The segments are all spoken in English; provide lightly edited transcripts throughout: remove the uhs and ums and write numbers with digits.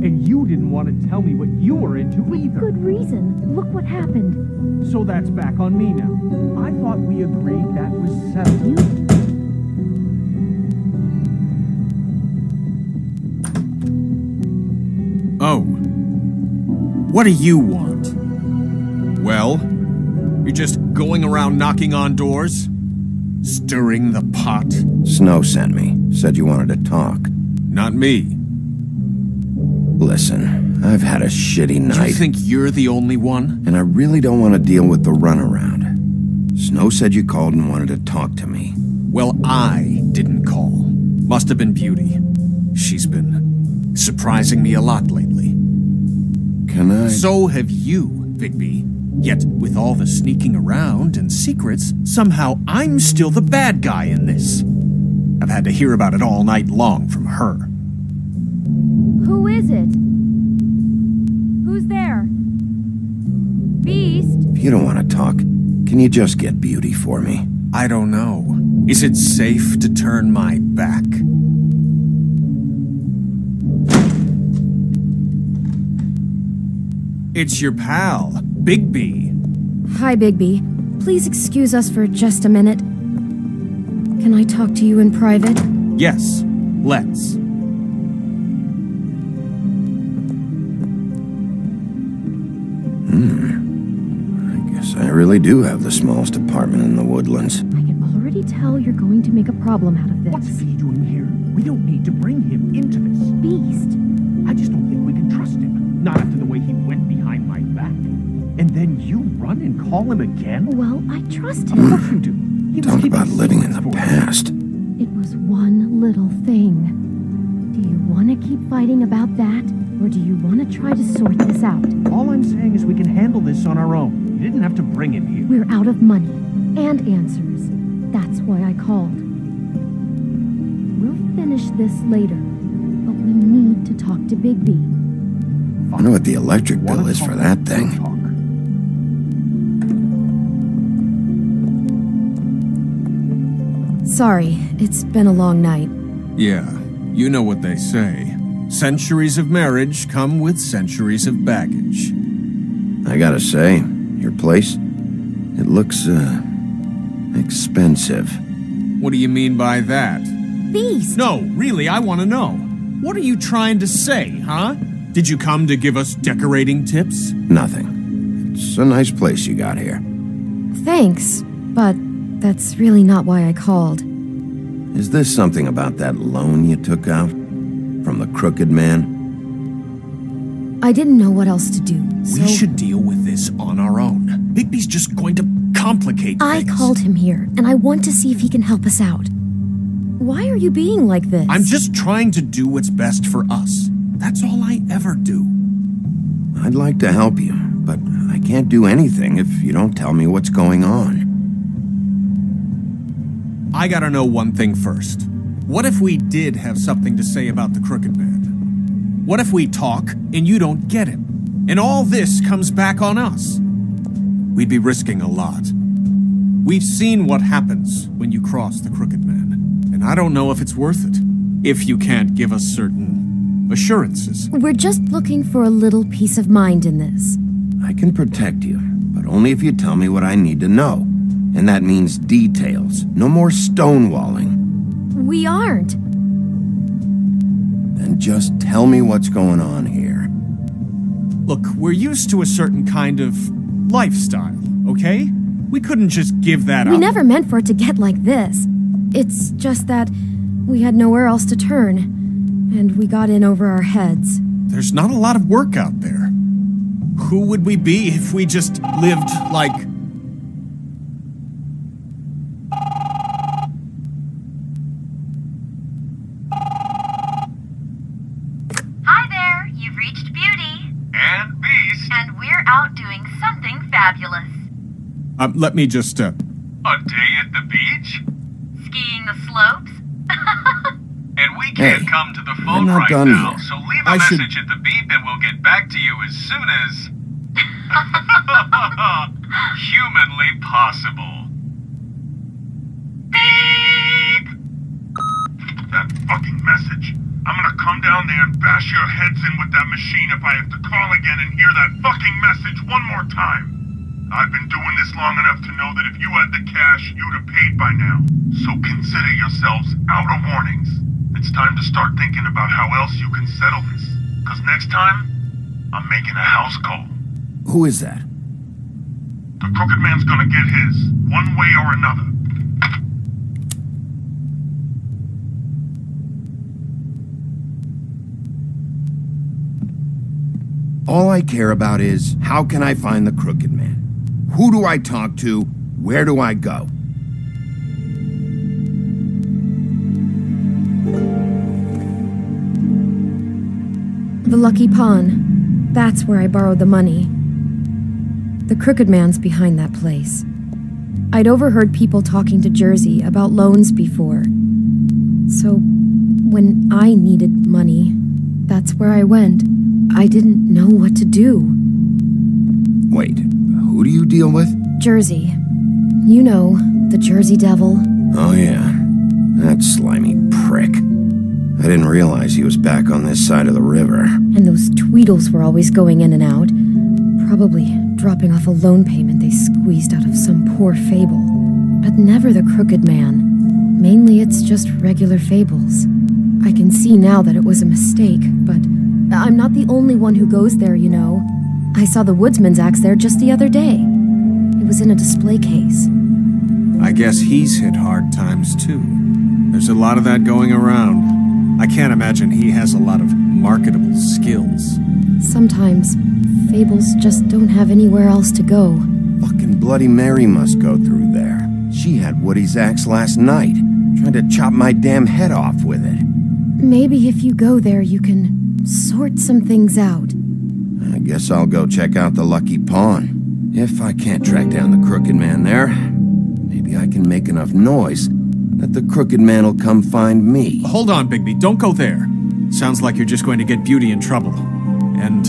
And you didn't want to tell me what you were into either. Good reason. Look what happened. So that's back on me now. I thought we agreed that was settled. Oh. What do you want? Well, you're just going around knocking on doors? Stirring the pot? Snow sent me. Said you wanted to talk. Not me. Listen, I've had a shitty night. You think you're the only one? And I really don't want to deal with the runaround. Snow said you called and wanted to talk to me. Well, I didn't call. Must have been Beauty. She's been surprising me a lot lately. Can I? So have you, Bigby. Yet, with all the sneaking around and secrets, somehow I'm still the bad guy in this. I've had to hear about it all night long from her. Who is it? Who's there? Beast? If you don't want to talk, can you just get Beauty for me? I don't know. Is it safe to turn my back? It's your pal, Bigby. Hi, Bigby. Please excuse us for just a minute. Can I talk to you in private? Yes, let's. I guess I really do have the smallest apartment in the Woodlands. I can already tell you're going to make a problem out of this. What's he doing here? We don't need to bring him into this. Beast? I just don't think we can trust him. Not after the way he went behind my back. And then you run and call him again? Well, I trust Of him. course you do. He was Talk keeping about living in secrets the for us. past. It was one little thing. Do you want to keep fighting about that? Or do you want to try to sort this out? All I'm saying is we can handle this on our own. You didn't have to bring him here. We're out of money and answers. That's why I called. We'll finish this later, but we need to talk to Bigby. I wonder what the electric bill Wanna is for talk? that We'll thing. talk. Sorry, it's been a long night. Yeah, you know what they say. Centuries of marriage come with centuries of baggage. I gotta say, your place, it looks, expensive. What do you mean by that? Beast! No, really, I want to know. What are you trying to say, huh? Did you come to give us decorating tips? Nothing. It's a nice place you got here. Thanks, but that's really not why I called. Is this something about that loan you took out? From the crooked man? I didn't know what else to do, so We should deal with this on our own. Bigby's just going to complicate I things. called him here, and I want to see if he can help us out. Why are you being like this? I'm just trying to do what's best for us. That's all I ever do. I'd like to help you, but I can't do anything if you don't tell me what's going on. I gotta know one thing first. What if we did have something to say about the Crooked Man? What if we talk and you don't get him? And all this comes back on us? We'd be risking a lot. We've seen what happens when you cross the Crooked Man, and I don't know if it's worth it. If you can't give us certain assurances. We're just looking for a little peace of mind in this. I can protect you, but only if you tell me what I need to know. And that means details. No more stonewalling. We aren't. Then just tell me what's going on here. Look, we're used to a certain kind of lifestyle, okay? We couldn't just give that up. We never meant for it to get like this. It's just that we had nowhere else to turn, and we got in over our heads. There's not a lot of work out there. Who would we be if we just lived like... Hi there, you've reached Beauty. And Beast. And we're out doing something fabulous. let me just, A day at the beach? Skiing the slopes? And we can't Hey, come to the I'm phone not right done now, yet. so leave I a should- message at the beep and we'll get back to you as soon as... Humanly possible. Beep! That fucking message. I'm gonna come down there and bash your heads in with that machine if I have to call again and hear that fucking message one more time. I've been doing this long enough to know that if you had the cash, you'd have paid by now. So consider yourselves out of warnings. It's time to start thinking about how else you can settle this. Cause next time, I'm making a house call. Who is that? The Crooked Man's gonna get his, one way or another. All I care about is, how can I find the Crooked Man? Who do I talk to? Where do I go? The Lucky Pawn. That's where I borrowed the money. The Crooked Man's behind that place. I'd overheard people talking to Jersey about loans before. So, when I needed money, that's where I went. I didn't know what to do. Wait, who do you deal with? Jersey. You know, the Jersey Devil. Oh yeah, that slimy prick. I didn't realize he was back on this side of the river. And those Tweedles were always going in and out. Probably dropping off a loan payment they squeezed out of some poor fable. But never the Crooked Man. Mainly it's just regular fables. I can see now that it was a mistake, but I'm not the only one who goes there, you know. I saw the woodsman's axe there just the other day. It was in a display case. I guess he's hit hard times too. There's a lot of that going around. I can't imagine he has a lot of marketable skills. Sometimes, fables just don't have anywhere else to go. Fucking Bloody Mary must go through there. She had Woody's axe last night. Tried to chop my damn head off with it. Maybe if you go there, you can sort some things out. I guess I'll go check out the Lucky Pawn. If I can't track down the Crooked Man there, maybe I can make enough noise that the Crooked Man will come find me. Hold on, Bigby, don't go there. Sounds like you're just going to get Beauty in trouble. And...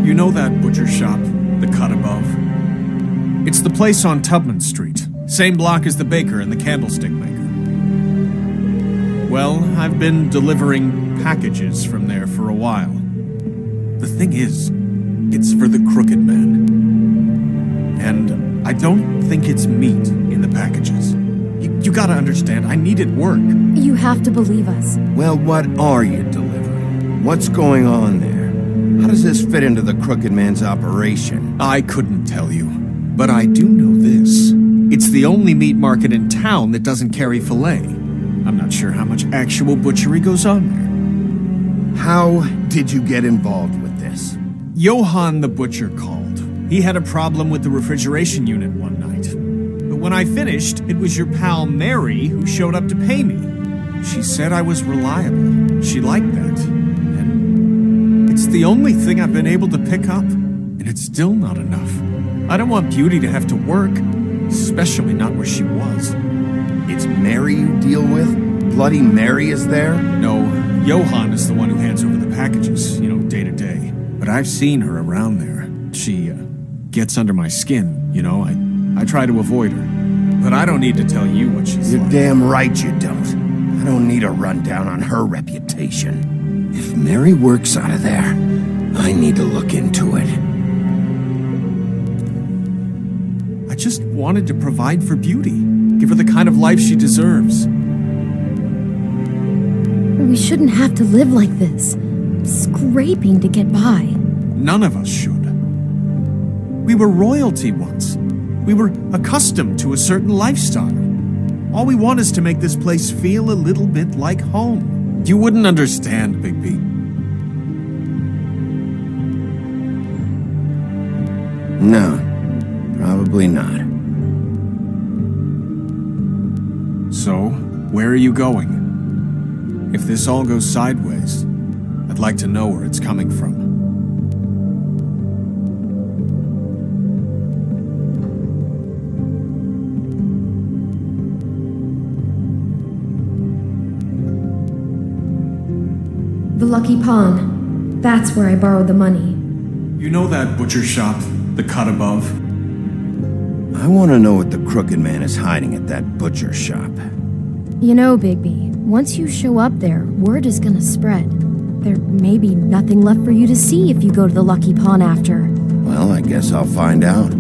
you know that butcher shop, the cut above? It's the place on Tubman Street. Same block as the baker and the candlestick maker. Well, I've been delivering packages from there for a while. The thing is, it's for the Crooked Man. And I don't think it's meat in the packages. You gotta understand, I needed work. You have to believe us. Well, what are you delivering? What's going on there? How does this fit into the Crooked Man's operation? I couldn't tell you, but I do know this. It's the only meat market in town that doesn't carry filet. I'm not sure how much actual butchery goes on there. How did you get involved with this? Johann the butcher called. He had a problem with the refrigeration unit one night. But when I finished, it was your pal Mary who showed up to pay me. She said I was reliable. She liked that. And it's the only thing I've been able to pick up. And it's still not enough. I don't want Beauty to have to work, especially not where she was. It's Mary you deal with? Bloody Mary is there? No, Johann is the one who hands over the packages, day to day. But I've seen her around there. She, gets under my skin, I try to avoid her. But I don't need to tell you what she's You're like. damn right you don't. I don't need a rundown on her reputation. If Mary works out of there, I need to look into it. I just wanted to provide for Beauty. Give her the kind of life she deserves. We shouldn't have to live like this, scraping to get by. None of us should. We were royalty once. We were accustomed to a certain lifestyle. All we want is to make this place feel a little bit like home. You wouldn't understand, Bigby. No, probably not. So, where are you going? If this all goes sideways, I'd like to know where it's coming from. The Lucky Pawn. That's where I borrowed the money. You know that butcher shop, the cut above? I want to know what the Crooked Man is hiding at that butcher shop. You know, Bigby, once you show up there, word is gonna spread. There may be nothing left for you to see if you go to the Lucky Pawn after. Well, I guess I'll find out.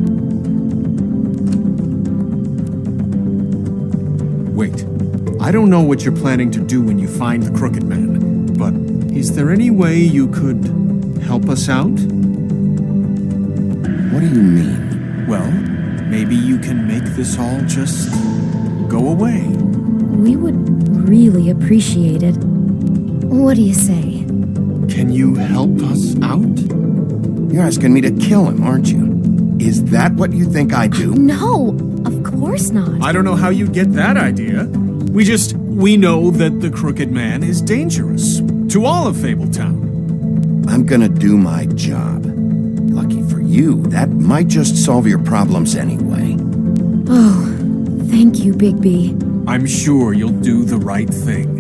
Wait, I don't know what you're planning to do when you find the Crooked Man, but is there any way you could help us out? What do you mean? Well, maybe you can make this all just go away. We would really appreciate it. What do you say? Can you help us out? You're asking me to kill him, aren't you? Is that what you think I do? No, of course not. I don't know how you'd get that idea. We know that the Crooked Man is dangerous to all of Fabletown. I'm gonna do my job. Lucky for you, that might just solve your problems anyway. Oh, thank you, Bigby. I'm sure you'll do the right thing.